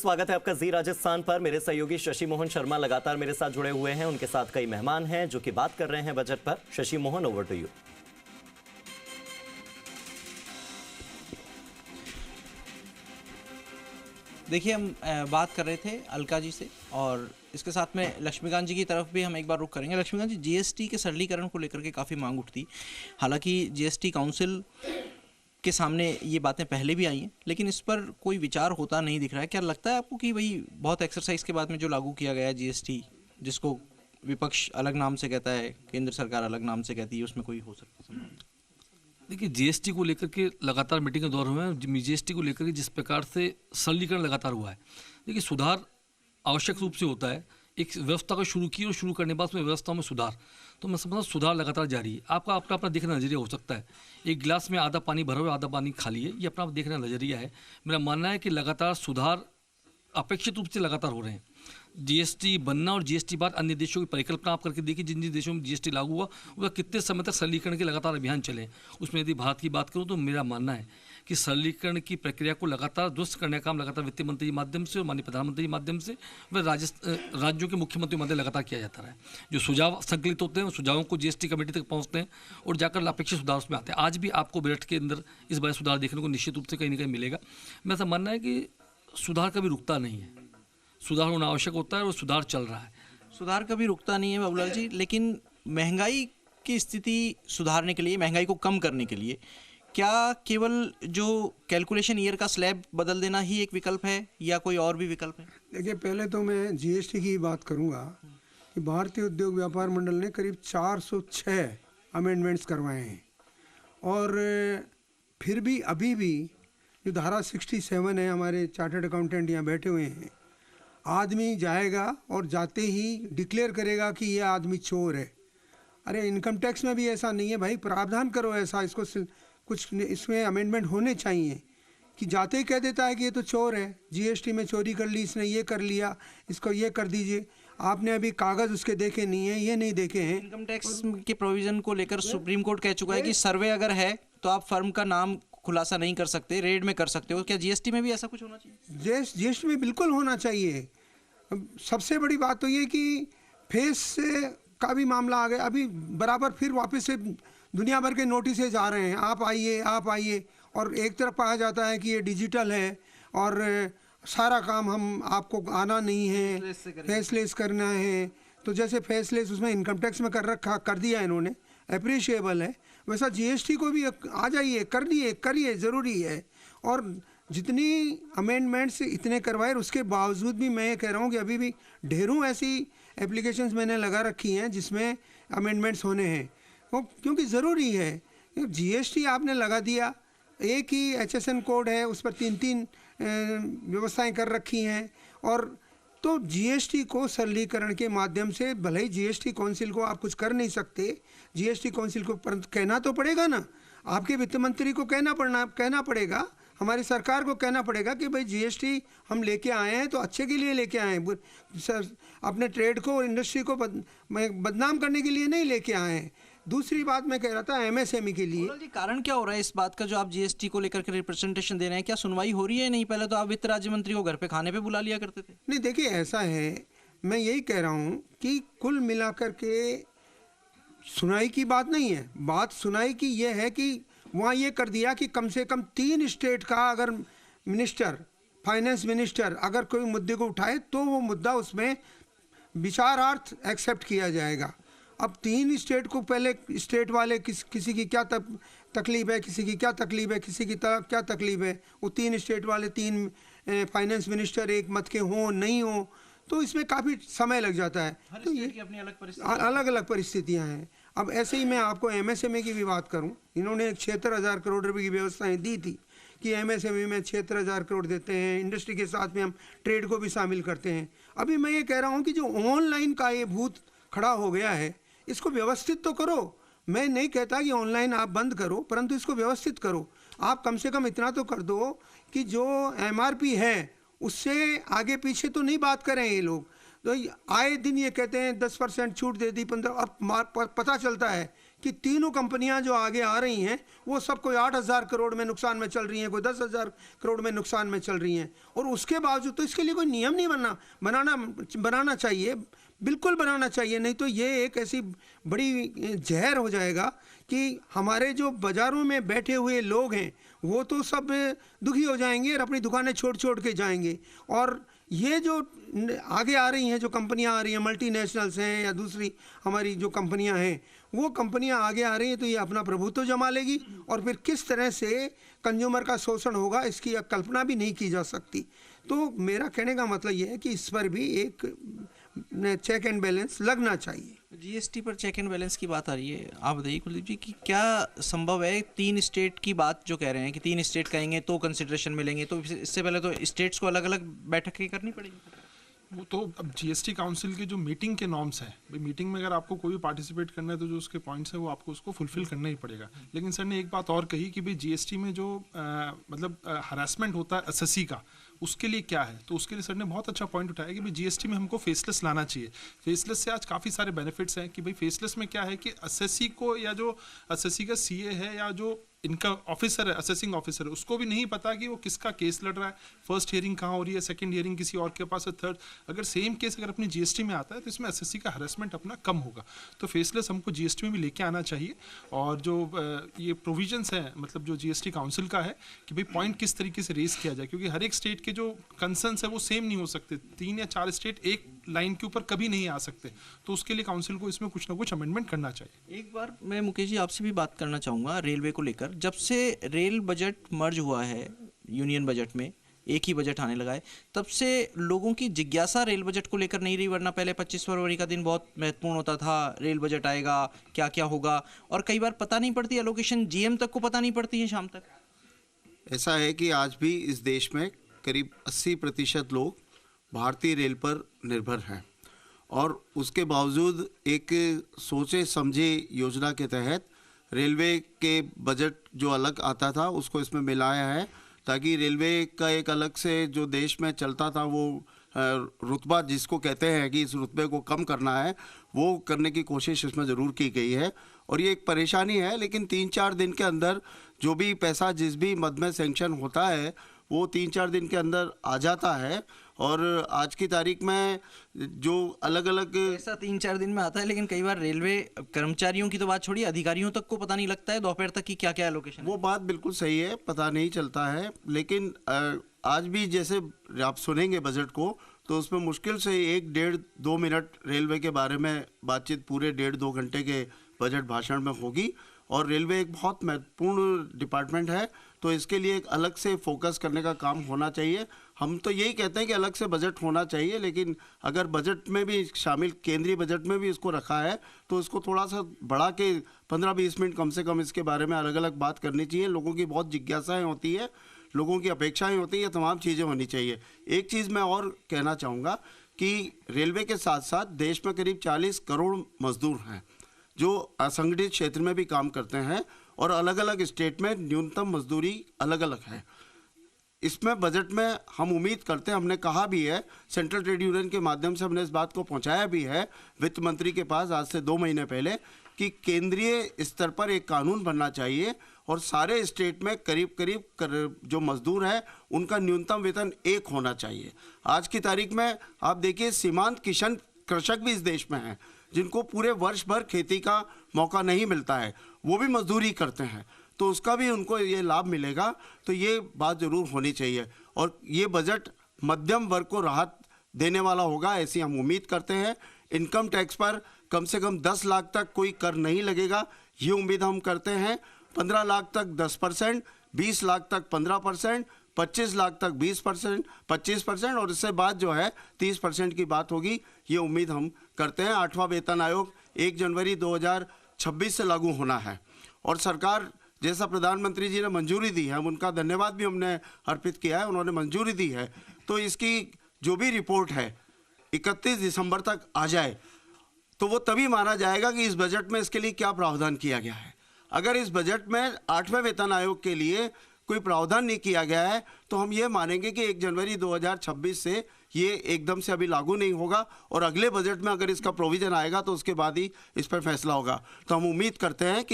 स्वागत है आपका जी राजस्थान पर। मेरे सहयोगी शशि मोहन शर्मा लगातार मेरे साथ जुड़े हुए हैं। उनके साथ कई मेहमान हैं जो कि बात कर रहे हैं बजट पर। Shashi Mohan, over to you. देखिए, हम बात कर रहे थे अलका जी से और इसके साथ में लक्ष्मीकांत जी की तरफ भी हम एक बार रुख करेंगे। लक्ष्मीकांत जी, जीएसटी के सरलीकरण को लेकर के काफ़ी मांग उठती, हालांकि जीएसटी काउंसिल के सामने ये बातें पहले भी आई हैं, लेकिन इस पर कोई विचार होता नहीं दिख रहा है। क्या लगता है आपको कि वही बहुत एक्सरसाइज के बाद में जो लागू किया गया है जीएसटी, जिसको विपक्ष अलग नाम से कहता है, केंद्र सरकार अलग नाम से कहती है, उसमें कोई हो सकता है? देखिए, जीएसटी को लेकर के लगातार मीटिंग के दौर हुए हैं। जीएसटी को लेकर के जिस प्रकार से सरलीकरण लगातार हुआ है, देखिए सुधार आवश्यक रूप से होता है। एक व्यवस्था को शुरू की और शुरू करने के बाद उसमें व्यवस्था में सुधार, तो मैं समझता हूँ सुधार लगातार जारी है। आपका अपना अपना देखना नजरिया हो सकता है। एक गिलास में आधा पानी भरा हुआ, आधा पानी खाली है, ये अपना देखना नजरिया है। मेरा मानना है कि लगातार सुधार अपेक्षित रूप से लगातार हो रहे हैं। जीएसटी बनना और जीएसटी बाद अन्य देशों की परिकल्पना आप करके देखिए, जिन जिन देशों में जीएसटी लागू हुआ वह कितने समय तक सरलीकरण के लगातार अभियान चले। उसमें यदि भारत की बात करूं तो मेरा मानना है कि सरलीकरण की प्रक्रिया को लगातार दुरुस्त करने का काम लगातार वित्त मंत्री के माध्यम से और माननीय प्रधानमंत्री के माध्यम से व राज्यों के मुख्यमंत्री के माध्यम लगातार किया जाता रहा है। जो सुझाव संकलित होते हैं उन सुझावों को जीएसटी कमेटी तक पहुँचते हैं और जाकर अपेक्षित सुधार उसमें आते हैं। आज भी आपको बजट के अंदर इस बार सुधार देखने को निश्चित रूप से कहीं ना कहीं मिलेगा। मेरा ऐसा मानना है कि सुधार कभी रुकता नहीं है, सुधार होना आवश्यक होता है और सुधार चल रहा है। सुधार कभी रुकता नहीं है बाबूलाल जी, लेकिन महंगाई की स्थिति सुधारने के लिए, महंगाई को कम करने के लिए क्या केवल जो कैलकुलेशन ईयर का स्लैब बदल देना ही एक विकल्प है या कोई और भी विकल्प है? देखिए, पहले तो मैं जीएसटी की बात करूंगा कि भारतीय उद्योग व्यापार मंडल ने करीब 406 अमेंडमेंट्स करवाए हैं और फिर भी अभी भी जो धारा 67 है, हमारे चार्टर्ड अकाउंटेंट यहाँ बैठे हुए हैं, आदमी जाएगा और जाते ही डिक्लेयर करेगा कि ये आदमी चोर है। अरे इनकम टैक्स में भी ऐसा नहीं है भाई, प्रावधान करो ऐसा, इसको कुछ इसमें अमेंडमेंट होने चाहिए कि जाते ही कह देता है कि ये तो चोर है, जीएसटी में चोरी कर ली इसने, ये कर लिया, इसको ये कर दीजिए। आपने अभी कागज़ उसके देखे नहीं है, ये नहीं देखे हैं। इनकम टैक्स के प्रोविजन को लेकर सुप्रीम कोर्ट कह चुका है कि सर्वे अगर है तो आप फर्म का नाम खुलासा नहीं कर सकते, रेड में कर सकते हो। क्या जीएसटी में भी ऐसा कुछ होना चाहिए? जीएसटी में बिल्कुल होना चाहिए। सबसे बड़ी बात तो ये कि फेस का भी मामला आ गया, अभी बराबर फिर वापस से दुनिया भर के नोटिस आ रहे हैं, आप आइए आप आइए, और एक तरफ कहा जाता है कि ये डिजिटल है और सारा काम हम आपको आना नहीं है, फेसलेस करना है। तो जैसे फेसलेस उसमें इनकम टैक्स में कर दिया इन्होंने, अप्रिशिएबल है, वैसा जीएसटी को भी आ जाइए, कर दिए, करिए, ज़रूरी है। और जितनी अमेंडमेंट्स इतने करवाए, उसके बावजूद भी मैं ये कह रहा हूँ कि अभी भी ढेरों ऐसी एप्लीकेशंस मैंने लगा रखी हैं जिसमें अमेंडमेंट्स होने हैं, वो क्योंकि ज़रूरी है। जीएसटी आपने लगा दिया, एक ही HSN कोड है, उस पर 3-3 व्यवस्थाएं कर रखी हैं। और तो जीएसटी को सरलीकरण के माध्यम से, भले ही जीएसटी काउंसिल को आप कुछ कर नहीं सकते, जीएसटी काउंसिल को कहना तो पड़ेगा ना, आपके वित्त मंत्री को कहना पड़ेगा, हमारी सरकार को कहना पड़ेगा कि भाई जीएसटी हम लेके आए हैं तो अच्छे के लिए लेके आए हैं, अपने ट्रेड को और इंडस्ट्री को बदनाम करने के लिए नहीं लेके आए हैं। दूसरी बात मैं कह रहा था एमएसएमई के लिए, जी कारण क्या हो रहा है इस बात का जो आप जीएसटी को लेकर के रिप्रेजेंटेशन दे रहे हैं? क्या सुनवाई हो रही है? नहीं, पहले तो आप वित्त राज्य मंत्री को घर पे खाने पे बुला लिया करते थे। नहीं, देखिए ऐसा है, मैं यही कह रहा हूँ कि कुल मिलाकर के सुनाई की बात नहीं है। बात सुनाई की ये है कि वहाँ ये कर दिया कि कम से कम 3 स्टेट का अगर मिनिस्टर, फाइनेंस मिनिस्टर अगर कोई मुद्दे को उठाए तो वो मुद्दा उसमें विचारार्थ एक्सेप्ट किया जाएगा। अब 3 स्टेट को पहले स्टेट वाले किसी की क्या तकलीफ है, किसी की क्या तकलीफ है, किसी की क्या तकलीफ है, वो 3 स्टेट वाले 3 फाइनेंस मिनिस्टर एक मत के हों नहीं हों, तो इसमें काफ़ी समय लग जाता है। तो ये अलग अलग परिस्थितियाँ हैं। अब ऐसे ही मैं आपको एमएसएमई की भी बात करूं, इन्होंने 76,000 करोड़ रुपए की व्यवस्थाएं दी थी कि एमएसएमई में 76,000 करोड़ देते हैं, इंडस्ट्री के साथ में हम ट्रेड को भी शामिल करते हैं। अभी मैं ये कह रहा हूं कि जो ऑनलाइन का ये भूत खड़ा हो गया है, इसको व्यवस्थित तो करो। मैं नहीं कहता कि ऑनलाइन आप बंद करो, परंतु इसको व्यवस्थित करो। आप कम से कम इतना तो कर दो कि जो MRP है उससे आगे पीछे तो नहीं बात करें ये लोग। तो आए दिन ये कहते हैं 10% छूट दे दी, 15, अब पता चलता है कि तीनों कंपनियां जो आगे आ रही हैं वो सब कोई 8,000 करोड़ में नुकसान में चल रही हैं, कोई 10,000 करोड़ में नुकसान में चल रही हैं, और उसके बावजूद तो इसके लिए कोई नियम नहीं बनाना चाहिए, बिल्कुल बनाना चाहिए। नहीं तो ये एक ऐसी बड़ी जहर हो जाएगा कि हमारे जो बाज़ारों में बैठे हुए लोग हैं वो तो सब दुखी हो जाएंगे और अपनी दुकानें छोड़ के जाएंगे। और ये जो आगे आ रही हैं, जो कंपनियां आ रही हैं, मल्टीनेशनल्स हैं या दूसरी हमारी जो कंपनियां हैं, वो कंपनियां आगे आ रही हैं तो ये अपना प्रभुत्व जमा लेगी, और फिर किस तरह से कंज्यूमर का शोषण होगा इसकी कल्पना भी नहीं की जा सकती। तो मेरा कहने का मतलब ये है कि इस पर भी एक चेक एंड बैलेंस लगना चाहिए। जीएसटी पर चेक एंड बैलेंस की बात आ रही है, आप बताइए कुलदीप जी कि क्या संभव है 3 स्टेट की बात जो कह रहे हैं कि 3 स्टेट कहेंगे तो कंसिडरेशन मिलेंगे, तो इससे पहले तो स्टेट्स को अलग अलग बैठकें करनी पड़ेगी? वो तो अब जीएसटी काउंसिल के जो मीटिंग के नॉर्म्स हैं, भाई मीटिंग में अगर आपको कोई भी पार्टिसिपेट करना है तो जो उसके पॉइंट्स हैं वो आपको उसको फुलफिल करना ही पड़ेगा। लेकिन सर ने एक बात और कही कि भाई जीएसटी में जो मतलब हरासमेंट होता है एसएससी का, उसके लिए क्या है, तो उसके लिए सर ने बहुत अच्छा पॉइंट उठाया कि भाई जीएसटी में हमको फेसलेस लाना चाहिए। फेसलेस से आज काफ़ी सारे बेनिफिट्स हैं कि भाई फेसलेस में क्या है कि एसएससी को या जो एसएससी का सीए है या जो इनका ऑफिसर है, असेसिंग ऑफिसर है, उसको भी नहीं पता कि वो किसका केस लड़ रहा है, फर्स्ट हियरिंग कहाँ हो रही है, सेकंड हियरिंग किसी और के पास है, थर्ड। अगर सेम केस अगर अपनी जीएसटी में आता है तो इसमें एसएससी का हरासमेंट अपना कम होगा। तो फेसलेस हमको जीएसटी में भी लेके आना चाहिए। और जो ये प्रोविजंस हैं मतलब जो जीएसटी काउंसिल का है कि भाई पॉइंट किस तरीके से रेज किया जाए, क्योंकि हर एक स्टेट के जो कंसर्न्स है वो सेम नहीं हो सकते। 3 या 4 स्टेट एक लाइन के ऊपर कभी नहीं आ सकते, तो उसके लिए काउंसिल को इसमें कुछ ना कुछ अमेंडमेंट करना चाहिए। एक बार मैं मुकेश जी आपसे भी बात करना चाहूँगा रेलवे को लेकर। जब से रेल बजट मर्ज हुआ है यूनियन बजट में, एक ही बजट आने लगा है, तब से लोगों की जिज्ञासा रेल बजट को लेकर नहीं रही। वरना पहले 25 फरवरी का दिन बहुत महत्वपूर्ण होता था, रेल बजट आएगा, क्या क्या होगा, और कई बार पता नहीं पड़ती, एलोकेशन जीएम तक को पता नहीं पड़ती है शाम तक। ऐसा है कि आज भी इस देश में करीब 80% लोग भारतीय रेल पर निर्भर हैं, और उसके बावजूद एक सोचे समझे योजना के तहत रेलवे के बजट जो अलग आता था उसको इसमें मिलाया है, ताकि रेलवे का एक अलग से जो देश में चलता था वो रुतबा जिसको कहते हैं कि इस रुतबे को कम करना है, वो करने की कोशिश इसमें ज़रूर की गई है। और ये एक परेशानी है, लेकिन 3-4 दिन के अंदर जो भी पैसा जिस भी मद में सेंक्शन होता है वो 3-4 दिन के अंदर आ जाता है। और आज की तारीख में जो अलग अलग ऐसा 3-4 दिन में आता है, लेकिन कई बार रेलवे कर्मचारियों की तो बात छोड़िए, अधिकारियों तक को पता नहीं लगता है दोपहर तक की क्या क्या एलोकेशन। वो बात बिल्कुल सही है, पता नहीं चलता है। लेकिन आज भी जैसे आप सुनेंगे बजट को तो उसमें मुश्किल से 1-1.5-2 मिनट रेलवे के बारे में बातचीत पूरे 1.5-2 घंटे के बजट भाषण में होगी। और रेलवे एक बहुत महत्वपूर्ण डिपार्टमेंट है, तो इसके लिए एक अलग से फोकस करने का काम होना चाहिए। हम तो यही कहते हैं कि अलग से बजट होना चाहिए, लेकिन अगर बजट में भी शामिल, केंद्रीय बजट में भी इसको रखा है तो इसको थोड़ा सा बढ़ा के 15-20 मिनट कम से कम इसके बारे में अलग अलग बात करनी चाहिए। लोगों की बहुत जिज्ञासाएँ होती है, लोगों की अपेक्षाएँ होती हैं, तमाम चीज़ें होनी चाहिए। एक चीज़ मैं और कहना चाहूँगा कि रेलवे के साथ साथ देश में करीब 40 करोड़ मजदूर हैं जो असंगठित क्षेत्र में भी काम करते हैं, और अलग अलग स्टेट में न्यूनतम मजदूरी अलग अलग है। इसमें बजट में हम उम्मीद करते हैं, हमने कहा भी है, सेंट्रल ट्रेड यूनियन के माध्यम से हमने इस बात को पहुंचाया भी है वित्त मंत्री के पास आज से 2 महीने पहले, कि केंद्रीय स्तर पर एक कानून बनना चाहिए और सारे स्टेट में करीब करीब जो मजदूर है उनका न्यूनतम वेतन 1 होना चाहिए। आज की तारीख में आप देखिए सीमांत किसान कृषक भी इस देश में हैं जिनको पूरे वर्ष भर खेती का मौका नहीं मिलता है, वो भी मजदूरी करते हैं, तो उसका भी उनको ये लाभ मिलेगा। तो ये बात ज़रूर होनी चाहिए, और ये बजट मध्यम वर्ग को राहत देने वाला होगा ऐसी हम उम्मीद करते हैं। इनकम टैक्स पर कम से कम 10 लाख तक कोई कर नहीं लगेगा, ये उम्मीद हम करते हैं। 15 लाख तक 10%, 20 लाख तक 15%, 25 लाख तक 20%, 25%, और इससे बाद जो है 30% की बात होगी, ये उम्मीद हम करते हैं। 8वां वेतन आयोग 1 जनवरी 2026 से लागू होना है, और सरकार जैसा प्रधानमंत्री जी ने मंजूरी दी है, हम उनका धन्यवाद भी हमने अर्पित किया है, उन्होंने मंजूरी दी है, तो इसकी जो भी रिपोर्ट है 31 दिसंबर तक आ जाए तो वो तभी माना जाएगा कि इस बजट में इसके लिए क्या प्रावधान किया गया है। अगर इस बजट में 8वें वेतन आयोग के लिए कोई प्रावधान नहीं किया गया है, तो हम ये मानेंगे कि 1 जनवरी 2026 से ये एकदम से अभी लागू नहीं होगा और अगले बजट में अगर इसका प्रोविजन आएगा तो उसके बाद ही इस पर फैसला होगा। तो हम उम्मीद करते हैं कि